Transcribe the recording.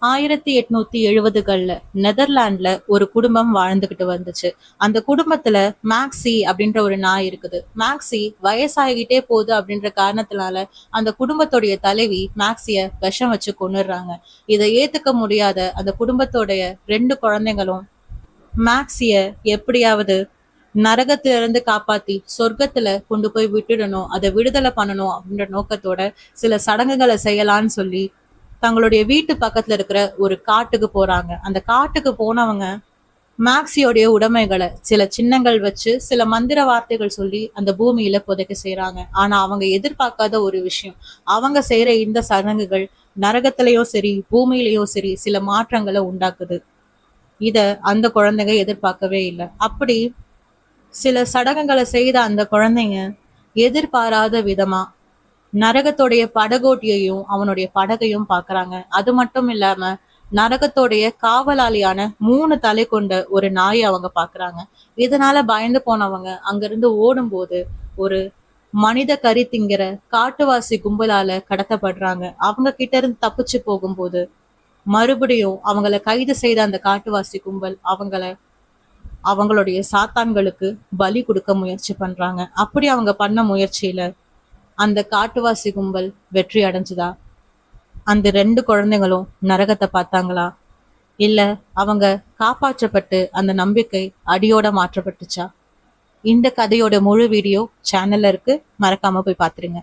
1870கள்ல நெதர்லாண்ட்ல ஒரு குடும்பம் வாழ்ந்துகிட்டு வந்துச்சு. அந்த குடும்பத்துல மேக்ஸி அப்படின்ற ஒரு நாய் இருக்குது. மேக்ஸி வயசாகிட்டே போகுது அப்படின்ற காரணத்தினால அந்த குடும்பத்துடைய தலைவி மேக்ஸிய விஷம் வச்சு கொன்னுடுறாங்க. இதை ஏத்துக்க முடியாத அந்த குடும்பத்தோடைய 2 குழந்தைங்களும் மேக்ஸிய எப்படியாவது நரகத்துல இருந்து காப்பாத்தி சொர்க்கத்துல கொண்டு போய் விட்டுடணும், அதை விடுதலை பண்ணணும் அப்படின்ற நோக்கத்தோட சில சடங்குகளை செய்யலான்னு சொல்லி தங்களுடைய வீட்டு பக்கத்துல இருக்கிற ஒரு காட்டுக்கு போறாங்க. அந்த காட்டுக்கு போனவங்க மேக்ஸியோடைய உடைமைகளை சில சின்னங்கள் வச்சு சில மந்திர வார்த்தைகள் சொல்லி அந்த பூமியில புதைக்க செய்யறாங்க. ஆனா அவங்க எதிர்பார்க்காத ஒரு விஷயம், அவங்க செய்யற இந்த சடங்குகள் நரகத்திலயும் சரி பூமியிலயும் சரி சில மாற்றங்களை உண்டாக்குது. இத அந்த குழந்தைங்க எதிர்பார்க்கவே இல்லை. அப்படி சில சடங்குகளை செய்த அந்த குழந்தைங்க எதிர்பாராத விதமா நரகத்தோடைய படகோட்டியையும் அவனுடைய படகையும் பாக்குறாங்க. அது மட்டும் இல்லாம நரகத்தோடைய காவலாளியான 3 தலை கொண்ட ஒரு நாயை அவங்க பாக்குறாங்க. இதனால பயந்து போனவங்க அங்கிருந்து ஓடும்போது ஒரு மனித கறி திங்கிற காட்டுவாசி கும்பலால கடத்தப்படுறாங்க. அவங்க கிட்ட இருந்து தப்பிச்சு போகும்போது மறுபடியும் அவங்கள கைது செய்த அந்த காட்டுவாசி கும்பல் அவங்களுடைய சாத்தான்களுக்கு பலி கொடுக்க முயற்சி பண்றாங்க. அப்படி அவங்க பண்ண முயற்சியில அந்த காட்டுவாசி கும்பல் வெற்றி அடைஞ்சுதா? அந்த 2 குழந்தைங்களும் நரகத்தை பார்த்தாங்களா? இல்ல அவங்க காப்பாற்றப்பட்டு அந்த நம்பிக்கை அடியோட மாற்றப்பட்டுச்சா? இந்த கதையோட முழு வீடியோ சேனல்ல இருக்கு, மறக்காம போய் பாத்துருங்க.